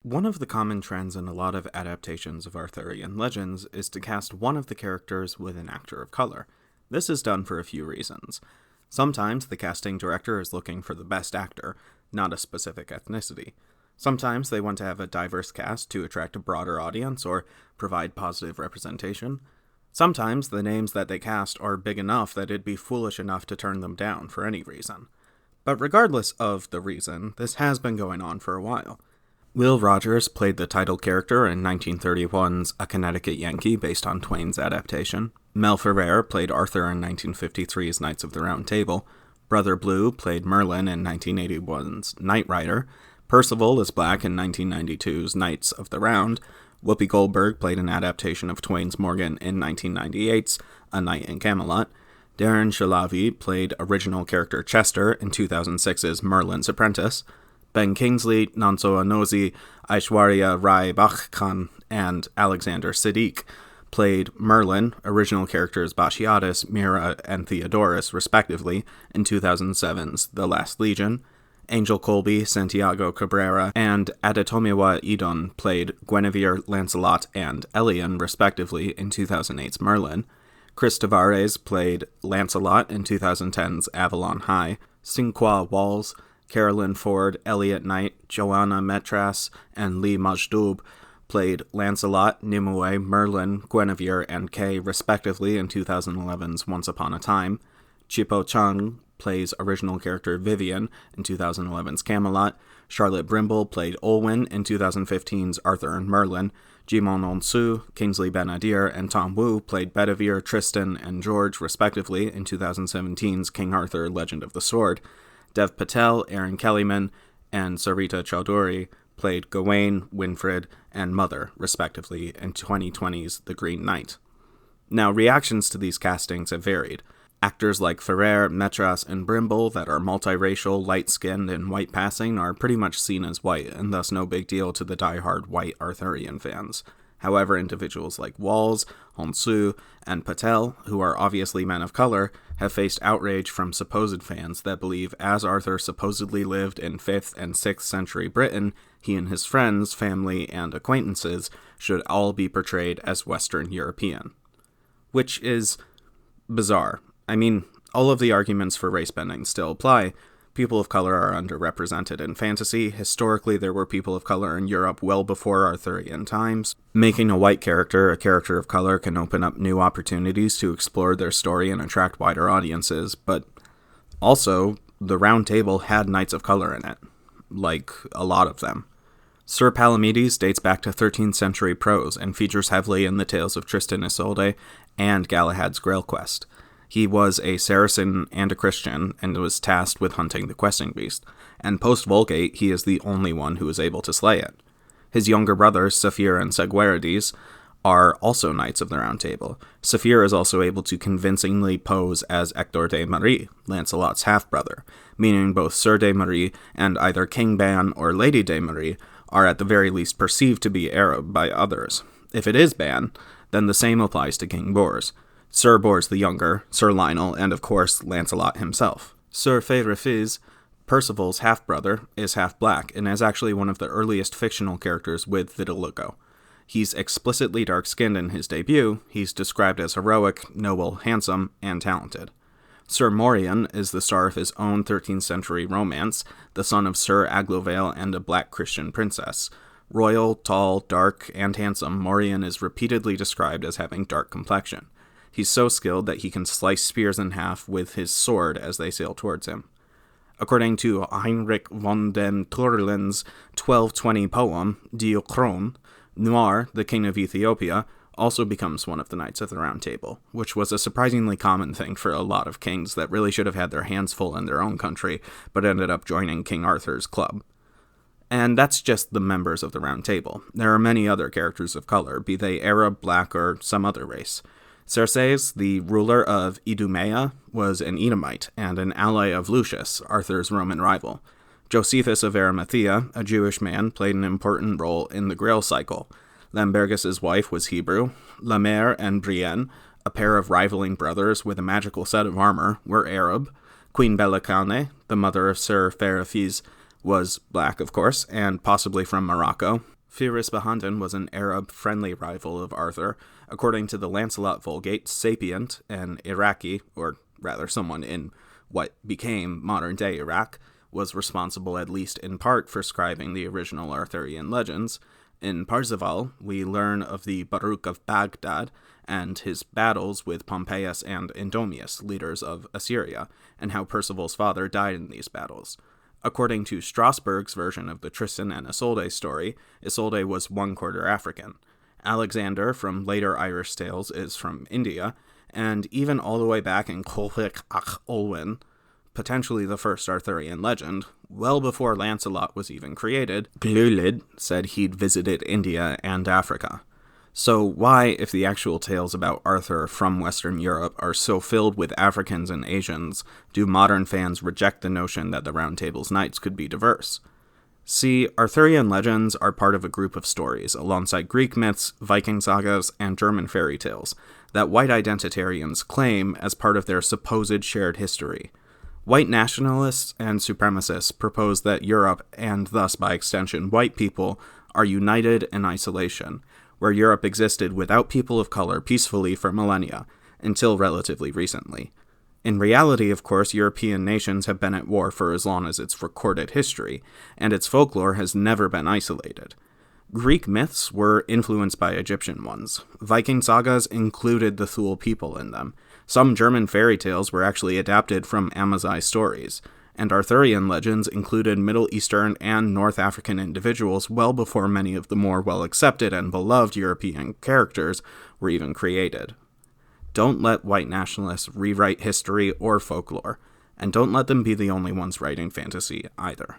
One of the common trends in a lot of adaptations of Arthurian legends is to cast one of the characters with an actor of color. This is done for a few reasons. Sometimes the casting director is looking for the best actor, not a specific ethnicity. Sometimes they want to have a diverse cast to attract a broader audience or provide positive representation. Sometimes the names that they cast are big enough that it'd be foolish enough to turn them down for any reason. But regardless of the reason, this has been going on for a while. Will Rogers played the title character in 1931's A Connecticut Yankee based on Twain's adaptation. Mel Ferrer played Arthur in 1953's Knights of the Round Table. Brother Blue played Merlin in 1981's Knightrider. Percival is Black in 1992's Knights of the Round. Whoopi Goldberg played an adaptation of Twain's Morien in 1998's A Knight in Camelot. Darren Shalavi played original character Chester in 2006's Merlin's Apprentice. Ben Kingsley, Nanso Anozi, Aishwarya Rai Bachchan, and Alexander Siddiq played Merlin, original characters Bashiatus, Mira, and Theodorus, respectively, in 2007's The Last Legion. Angel Colby, Santiago Cabrera, and Adetomiwa Idon played Guinevere, Lancelot, and Elian, respectively, in 2008's Merlin. Chris Tavares played Lancelot in 2010's Avalon High. Sinqua Walls, Carolyn Ford, Elliot Knight, Joanna Metras, and Lee Majdoub played Lancelot, Nimue, Merlin, Guinevere, and Kay, respectively, in 2011's Once Upon a Time. Chipo Chung plays original character Vivian in 2011's Camelot. Charlotte Brimble played Olwen in 2015's Arthur and Merlin. Jimon Onsu, Kingsley Ben-Adir, and Tom Wu played Bedivere, Tristan, and George, respectively, in 2017's King Arthur Legend of the Sword. Dev Patel, Aaron Kellyman, and Sarita Chowdhury played Gawain, Winfred, and Mother, respectively, in 2020's The Green Knight. Now, reactions to these castings have varied. Actors like Ferrer, Metras, and Brimble that are multiracial, light-skinned, and white-passing are pretty much seen as white, and thus no big deal to the die-hard white Arthurian fans. However, individuals like Walls, Honsu, and Patel, who are obviously men of color, have faced outrage from supposed fans that believe as Arthur supposedly lived in 5th and 6th century Britain, he and his friends, family, and acquaintances should all be portrayed as Western European. Which is bizarre. I mean, all of the arguments for race bending still apply. People of color are underrepresented in fantasy. Historically, there were people of color in Europe well before Arthurian times. Making a white character a character of color can open up new opportunities to explore their story and attract wider audiences, but also, the Round Table had knights of color in it. Like, a lot of them. Sir Palamedes dates back to 13th century prose and features heavily in the tales of Tristan Isolde and Galahad's Grail Quest. He was a Saracen and a Christian, and was tasked with hunting the questing beast, and post-Vulgate he is the only one who is able to slay it. His younger brothers, Saphir and Seguerides, are also Knights of the Round Table. Saphir is also able to convincingly pose as Hector de Marie, Lancelot's half-brother, meaning both Sir de Marie and either King Ban or Lady de Marie are at the very least perceived to be Arab by others. If it is Ban, then the same applies to King Bors. Sir Bors the Younger, Sir Lionel, and of course Lancelot himself. Sir Feirefiz, Percival's half-brother, is half-black, and is actually one of the earliest fictional characters with vitiligo. He's explicitly dark-skinned in his debut. He's described as heroic, noble, handsome, and talented. Sir Morien is the star of his own 13th century romance, the son of Sir Aglovale and a black Christian princess. Royal, tall, dark, and handsome, Morien is repeatedly described as having dark complexion. He's so skilled that he can slice spears in half with his sword as they sail towards him. According to Heinrich von den Turlen's 1220 poem, Diokron, Noir, the king of Ethiopia, also becomes one of the Knights of the Round Table, which was a surprisingly common thing for a lot of kings that really should have had their hands full in their own country, but ended up joining King Arthur's club. And that's just the members of the Round Table. There are many other characters of color, be they Arab, black, or some other race. Xerxes, the ruler of Idumea, was an Edomite and an ally of Lucius, Arthur's Roman rival. Josephus of Arimathea, a Jewish man, played an important role in the Grail cycle. Lambergus' wife was Hebrew. Lamer and Brienne, a pair of rivaling brothers with a magical set of armor, were Arab. Queen Belicane, the mother of Sir Feirefiz, was black, of course, and possibly from Morocco. Feirefiz was an Arab-friendly rival of Arthur. According to the Lancelot Vulgate, Sapient, an Iraqi, or rather someone in what became modern-day Iraq, was responsible at least in part for scribing the original Arthurian legends. In Parzival, we learn of the Baruch of Baghdad and his battles with Pompeius and Endomius, leaders of Assyria, and how Percival's father died in these battles. According to Strasbourg's version of the Tristan and Isolde story, Isolde was one-quarter African. Alexander, from later Irish tales, is from India, and even all the way back in Colwick ach Olwen, potentially the first Arthurian legend, well before Lancelot was even created, Glewlyd said he'd visited India and Africa. So why, if the actual tales about Arthur from Western Europe are so filled with Africans and Asians, do modern fans reject the notion that the Round Table's knights could be diverse? See, Arthurian legends are part of a group of stories, alongside Greek myths, Viking sagas, and German fairy tales, that white identitarians claim as part of their supposed shared history. White nationalists and supremacists propose that Europe, and thus by extension white people, are united in isolation, where Europe existed without people of color peacefully for millennia, until relatively recently. In reality, of course, European nations have been at war for as long as its recorded history, and its folklore has never been isolated. Greek myths were influenced by Egyptian ones. Viking sagas included the Thule people in them. Some German fairy tales were actually adapted from Amazigh stories, and Arthurian legends included Middle Eastern and North African individuals well before many of the more well-accepted and beloved European characters were even created. Don't let white nationalists rewrite history or folklore, and don't let them be the only ones writing fantasy either.